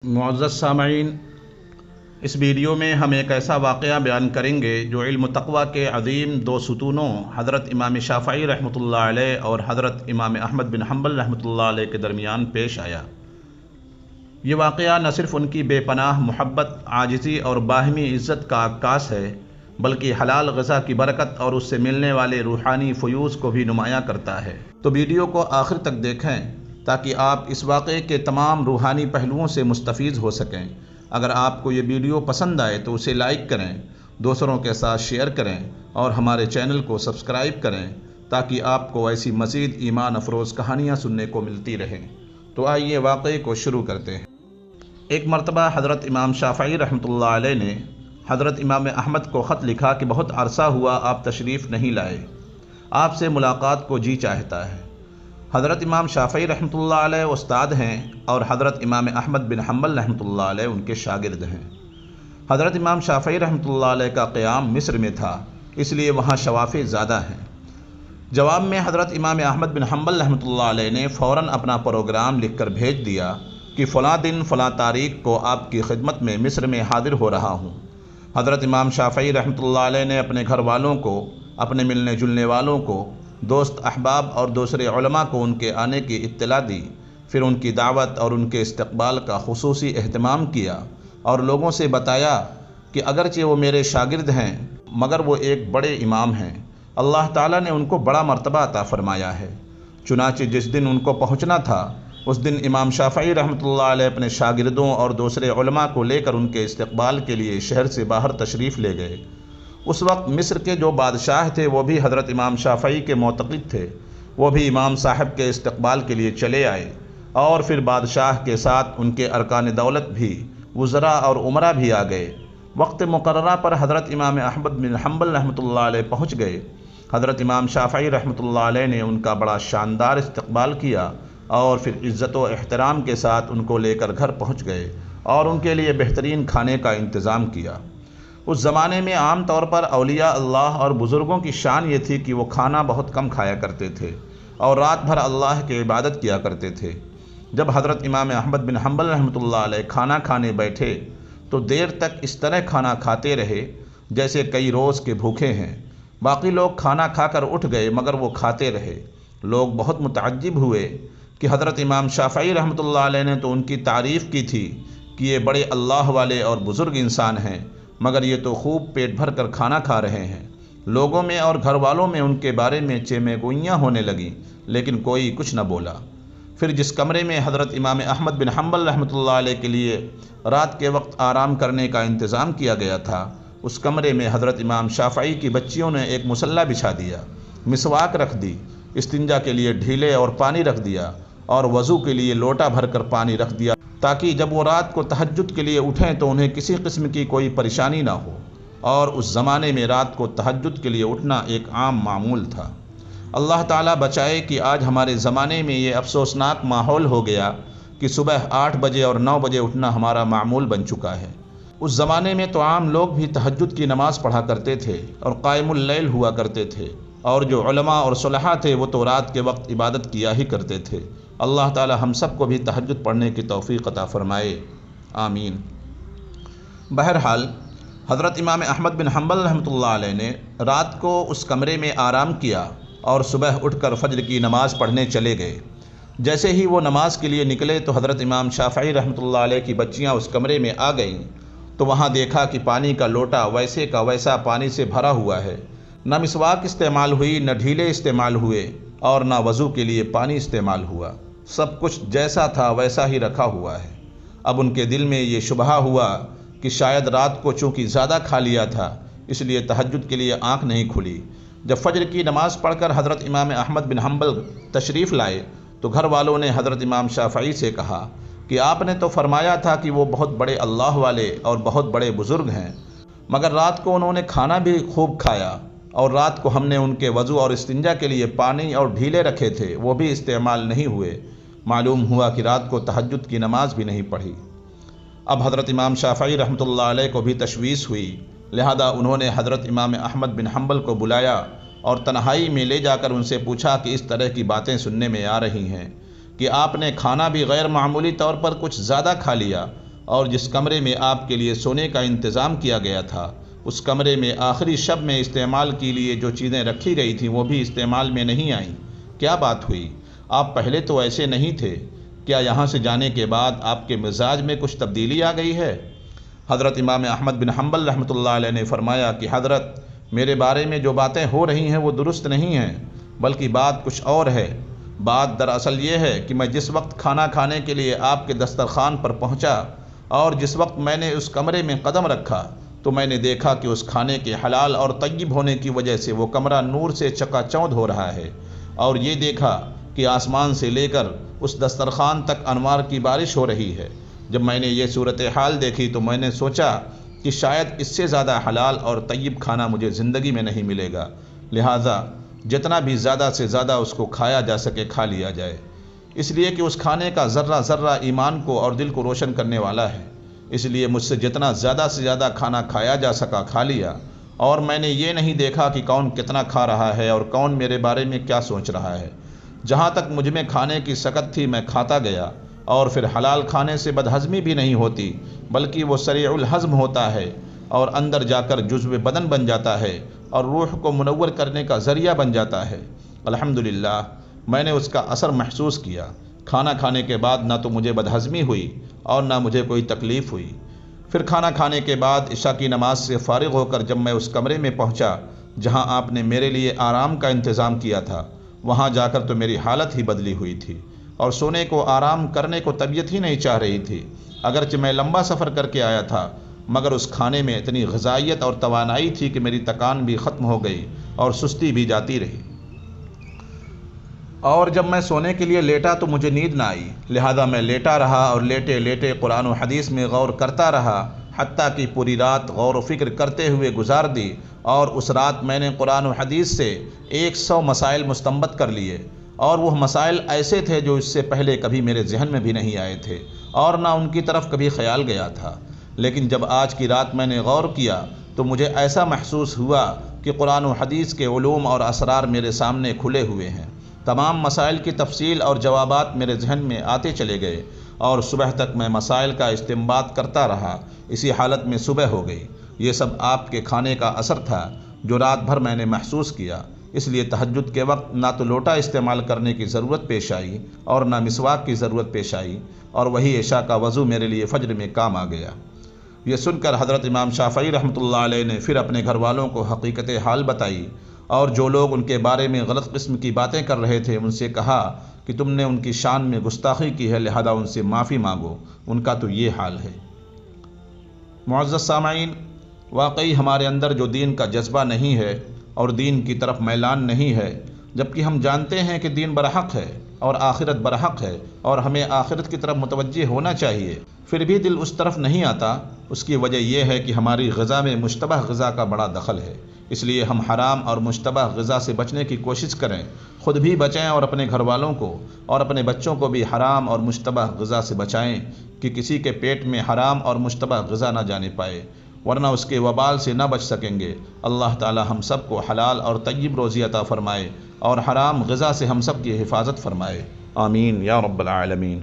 معزز سامعین، اس ویڈیو میں ہم ایک ایسا واقعہ بیان کریں گے جو علم و تقوی کے عظیم دو ستونوں حضرت امام شافعی رحمۃ اللہ علیہ اور حضرت امام احمد بن حنبل رحمۃ اللہ علیہ کے درمیان پیش آیا۔ یہ واقعہ نہ صرف ان کی بے پناہ محبت، عاجزی اور باہمی عزت کا عکاس ہے، بلکہ حلال غذا کی برکت اور اس سے ملنے والے روحانی فیوز کو بھی نمایاں کرتا ہے۔ تو ویڈیو کو آخر تک دیکھیں تاکہ آپ اس واقعے کے تمام روحانی پہلوؤں سے مستفیض ہو سکیں۔ اگر آپ کو یہ ویڈیو پسند آئے تو اسے لائک کریں، دوسروں کے ساتھ شیئر کریں اور ہمارے چینل کو سبسکرائب کریں تاکہ آپ کو ایسی مزید ایمان افروز کہانیاں سننے کو ملتی رہیں۔ تو آئیے واقعے کو شروع کرتے ہیں۔ ایک مرتبہ حضرت امام شافعی رحمۃ اللہ علیہ نے حضرت امام احمد کو خط لکھا کہ بہت عرصہ ہوا آپ تشریف نہیں لائے، آپ سے ملاقات کو جی چاہتا ہے۔ حضرت امام شافعی رحمۃ اللہ علیہ استاد ہیں اور حضرت امام احمد بن حنبل رحمۃ اللہ علیہ ان کے شاگرد ہیں۔ حضرت امام شافعی رحمۃ اللہ علیہ کا قیام مصر میں تھا، اس لیے وہاں شوافع زیادہ ہیں۔ جواب میں حضرت امام احمد بن حنبل رحمۃ اللہ علیہ نے فوراً اپنا پروگرام لکھ کر بھیج دیا کہ فلاں دن فلاں تاریخ کو آپ کی خدمت میں مصر میں حاضر ہو رہا ہوں۔ حضرت امام شافعی رحمۃ اللہ علیہ نے اپنے گھر والوں کو، اپنے ملنے جلنے والوں کو، دوست احباب اور دوسرے علماء کو ان کے آنے کی اطلاع دی، پھر ان کی دعوت اور ان کے استقبال کا خصوصی اہتمام کیا اور لوگوں سے بتایا کہ اگرچہ وہ میرے شاگرد ہیں مگر وہ ایک بڑے امام ہیں، اللہ تعالیٰ نے ان کو بڑا مرتبہ عطا فرمایا ہے۔ چنانچہ جس دن ان کو پہنچنا تھا اس دن امام شافعی رحمۃ اللہ علیہ اپنے شاگردوں اور دوسرے علماء کو لے کر ان کے استقبال کے لیے شہر سے باہر تشریف لے گئے۔ اس وقت مصر کے جو بادشاہ تھے وہ بھی حضرت امام شافعی کے معتقد تھے، وہ بھی امام صاحب کے استقبال کے لیے چلے آئے اور پھر بادشاہ کے ساتھ ان کے ارکان دولت بھی، وزراء اور امراء بھی آ گئے۔ وقت مقررہ پر حضرت امام احمد بن حنبل رحمۃ اللہ علیہ پہنچ گئے۔ حضرت امام شافعی رحمۃ اللہ علیہ نے ان کا بڑا شاندار استقبال کیا اور پھر عزت و احترام کے ساتھ ان کو لے کر گھر پہنچ گئے اور ان کے لیے بہترین کھانے کا انتظام کیا۔ اس زمانے میں عام طور پر اولیاء اللہ اور بزرگوں کی شان یہ تھی کہ وہ کھانا بہت کم کھایا کرتے تھے اور رات بھر اللہ کی عبادت کیا کرتے تھے۔ جب حضرت امام احمد بن حنبل رحمۃ اللہ علیہ کھانا کھانے بیٹھے تو دیر تک اس طرح کھانا کھاتے رہے جیسے کئی روز کے بھوکے ہیں۔ باقی لوگ کھانا کھا کر اٹھ گئے مگر وہ کھاتے رہے۔ لوگ بہت متعجب ہوئے کہ حضرت امام شافعی رحمۃ اللہ علیہ نے تو ان کی تعریف کی تھی کہ یہ بڑے اللہ والے اور بزرگ انسان ہیں، مگر یہ تو خوب پیٹ بھر کر کھانا کھا رہے ہیں۔ لوگوں میں اور گھر والوں میں ان کے بارے میں چیمے گوئیاں ہونے لگیں لیکن کوئی کچھ نہ بولا۔ پھر جس کمرے میں حضرت امام احمد بن حنبل رحمۃ اللہ علیہ کے لیے رات کے وقت آرام کرنے کا انتظام کیا گیا تھا، اس کمرے میں حضرت امام شافعی کی بچیوں نے ایک مصلی بچھا دیا، مسواک رکھ دی، استنجا کے لیے ڈھیلے اور پانی رکھ دیا اور وضو کے لیے لوٹا بھر کر پانی رکھ دیا تاکہ جب وہ رات کو تہجد کے لیے اٹھیں تو انہیں کسی قسم کی کوئی پریشانی نہ ہو۔ اور اس زمانے میں رات کو تہجد کے لیے اٹھنا ایک عام معمول تھا۔ اللہ تعالیٰ بچائے کہ آج ہمارے زمانے میں یہ افسوسناک ماحول ہو گیا کہ صبح 8 بجے اور 9 بجے اٹھنا ہمارا معمول بن چکا ہے۔ اس زمانے میں تو عام لوگ بھی تہجد کی نماز پڑھا کرتے تھے اور قائم اللیل ہوا کرتے تھے، اور جو علماء اور صلحاء تھے وہ تو رات کے وقت عبادت کیا ہی کرتے تھے۔ اللہ تعالی ہم سب کو بھی تہجد پڑھنے کی توفیق عطا فرمائے، آمین۔ بہرحال حضرت امام احمد بن حنبل رحمۃ اللہ علیہ نے رات کو اس کمرے میں آرام کیا اور صبح اٹھ کر فجر کی نماز پڑھنے چلے گئے۔ جیسے ہی وہ نماز کے لیے نکلے تو حضرت امام شافعی رحمۃ اللہ علیہ کی بچیاں اس کمرے میں آ گئیں تو وہاں دیکھا کہ پانی کا لوٹا ویسے کا ویسا پانی سے بھرا ہوا ہے، نہ مسواک استعمال ہوئی، نہ ڈھیلے استعمال ہوئے اور نہ وضو کے لیے پانی استعمال ہوا، سب کچھ جیسا تھا ویسا ہی رکھا ہوا ہے۔ اب ان کے دل میں یہ شبہہ ہوا کہ شاید رات کو چونکہ زیادہ کھا لیا تھا اس لیے تہجد کے لیے آنکھ نہیں کھلی۔ جب فجر کی نماز پڑھ کر حضرت امام احمد بن حنبل تشریف لائے تو گھر والوں نے حضرت امام شافعی سے کہا کہ آپ نے تو فرمایا تھا کہ وہ بہت بڑے اللہ والے اور بہت بڑے بزرگ ہیں، مگر رات کو انہوں نے کھانا بھی خوب کھایا اور رات کو ہم نے ان کے وضو اور استنجا کے لیے پانی اور ڈھیلے رکھے تھے، وہ بھی استعمال نہیں ہوئے۔ معلوم ہوا کہ رات کو تہجد کی نماز بھی نہیں پڑھی۔ اب حضرت امام شافعی رحمۃ اللہ علیہ کو بھی تشویش ہوئی، لہذا انہوں نے حضرت امام احمد بن حنبل کو بلایا اور تنہائی میں لے جا کر ان سے پوچھا کہ اس طرح کی باتیں سننے میں آ رہی ہیں کہ آپ نے کھانا بھی غیر معمولی طور پر کچھ زیادہ کھا لیا اور جس کمرے میں آپ کے لیے سونے کا انتظام کیا گیا تھا اس کمرے میں آخری شب میں استعمال کے لیے جو چیزیں رکھی گئی تھیں وہ بھی استعمال میں نہیں آئیں؟ کیا بات ہوئی؟ آپ پہلے تو ایسے نہیں تھے، کیا یہاں سے جانے کے بعد آپ کے مزاج میں کچھ تبدیلی آ گئی ہے؟ حضرت امام احمد بن حنبل رحمۃ اللہ علیہ نے فرمایا کہ حضرت، میرے بارے میں جو باتیں ہو رہی ہیں وہ درست نہیں ہیں، بلکہ بات کچھ اور ہے۔ بات دراصل یہ ہے کہ میں جس وقت کھانا کھانے کے لیے آپ کے دسترخوان پر پہنچا اور جس وقت میں نے اس کمرے میں قدم رکھا تو میں نے دیکھا کہ اس کھانے کے حلال اور طیب ہونے کی وجہ سے وہ کمرہ نور سے چکا چوندھ ہو رہا ہے، اور یہ دیکھا کہ آسمان سے لے کر اس دسترخوان تک انوار کی بارش ہو رہی ہے۔ جب میں نے یہ صورتحال دیکھی تو میں نے سوچا کہ شاید اس سے زیادہ حلال اور طیب کھانا مجھے زندگی میں نہیں ملے گا، لہٰذا جتنا بھی زیادہ سے زیادہ اس کو کھایا جا سکے کھا لیا جائے، اس لیے کہ اس کھانے کا ذرہ ذرہ ایمان کو اور دل کو روشن کرنے والا ہے۔ اس لیے مجھ سے جتنا زیادہ سے زیادہ کھانا کھایا جا سکا کھا لیا، اور میں نے یہ نہیں دیکھا کہ کون کتنا کھا رہا ہے اور کون میرے بارے میں کیا سوچ رہا ہے۔ جہاں تک مجھ میں کھانے کی سکت تھی میں کھاتا گیا، اور پھر حلال کھانے سے بدہضمی بھی نہیں ہوتی بلکہ وہ سریع الہضم ہوتا ہے اور اندر جا کر جزو بدن بن جاتا ہے اور روح کو منور کرنے کا ذریعہ بن جاتا ہے۔ الحمدللہ میں نے اس کا اثر محسوس کیا۔ کھانا کھانے کے بعد نہ تو مجھے بدہضمی ہوئی اور نہ مجھے کوئی تکلیف ہوئی۔ پھر کھانا کھانے کے بعد عشاء کی نماز سے فارغ ہو کر جب میں اس کمرے میں پہنچا جہاں آپ نے میرے لیے آرام کا انتظام کیا تھا، وہاں جا کر تو میری حالت ہی بدلی ہوئی تھی اور سونے کو آرام کرنے کو طبیعت ہی نہیں چاہ رہی تھی۔ اگرچہ میں لمبا سفر کر کے آیا تھا مگر اس کھانے میں اتنی غذائیت اور توانائی تھی کہ میری تکان بھی ختم ہو گئی اور سستی بھی جاتی رہی، اور جب میں سونے کے لیے لیٹا تو مجھے نیند نہ آئی، لہذا میں لیٹا رہا اور لیٹے لیٹے قرآن و حدیث میں غور کرتا رہا، حتیٰ کہ پوری رات غور و فکر کرتے ہوئے گزار دی، اور اس رات میں نے قرآن و حدیث سے 100 مسائل مستنبط کر لیے، اور وہ مسائل ایسے تھے جو اس سے پہلے کبھی میرے ذہن میں بھی نہیں آئے تھے اور نہ ان کی طرف کبھی خیال گیا تھا۔ لیکن جب آج کی رات میں نے غور کیا تو مجھے ایسا محسوس ہوا کہ قرآن و حدیث کے علوم اور اسرار میرے سامنے کھلے ہوئے ہیں۔ تمام مسائل کی تفصیل اور جوابات میرے ذہن میں آتے چلے گئے، اور صبح تک میں مسائل کا استنباط کرتا رہا۔ اسی حالت میں صبح ہو گئی۔ یہ سب آپ کے کھانے کا اثر تھا جو رات بھر میں نے محسوس کیا، اس لیے تہجد کے وقت نہ تو لوٹا استعمال کرنے کی ضرورت پیش آئی اور نہ مسواک کی ضرورت پیش آئی، اور وہی عشاء کا وضو میرے لیے فجر میں کام آ گیا۔ یہ سن کر حضرت امام شافعی رحمۃ اللہ علیہ نے پھر اپنے گھر والوں کو حقیقت حال بتائی، اور جو لوگ ان کے بارے میں غلط قسم کی باتیں کر رہے تھے ان سے کہا کہ تم نے ان کی شان میں گستاخی کی ہے، لہذا ان سے معافی مانگو، ان کا تو یہ حال ہے۔ معزز سامعین، واقعی ہمارے اندر جو دین کا جذبہ نہیں ہے اور دین کی طرف میلان نہیں ہے، جبکہ ہم جانتے ہیں کہ دین برحق ہے اور آخرت برحق ہے اور ہمیں آخرت کی طرف متوجہ ہونا چاہیے، پھر بھی دل اس طرف نہیں آتا، اس کی وجہ یہ ہے کہ ہماری غذا میں مشتبہ غذا کا بڑا دخل ہے۔ اس لیے ہم حرام اور مشتبہ غذا سے بچنے کی کوشش کریں، خود بھی بچیں اور اپنے گھر والوں کو اور اپنے بچوں کو بھی حرام اور مشتبہ غذا سے بچائیں کہ کسی کے پیٹ میں حرام اور مشتبہ غذا نہ جانے پائے، ورنہ اس کے وبال سے نہ بچ سکیں گے۔ اللہ تعالی ہم سب کو حلال اور طیب روزی عطا فرمائے اور حرام غذا سے ہم سب کی حفاظت فرمائے، آمین یا رب العالمین۔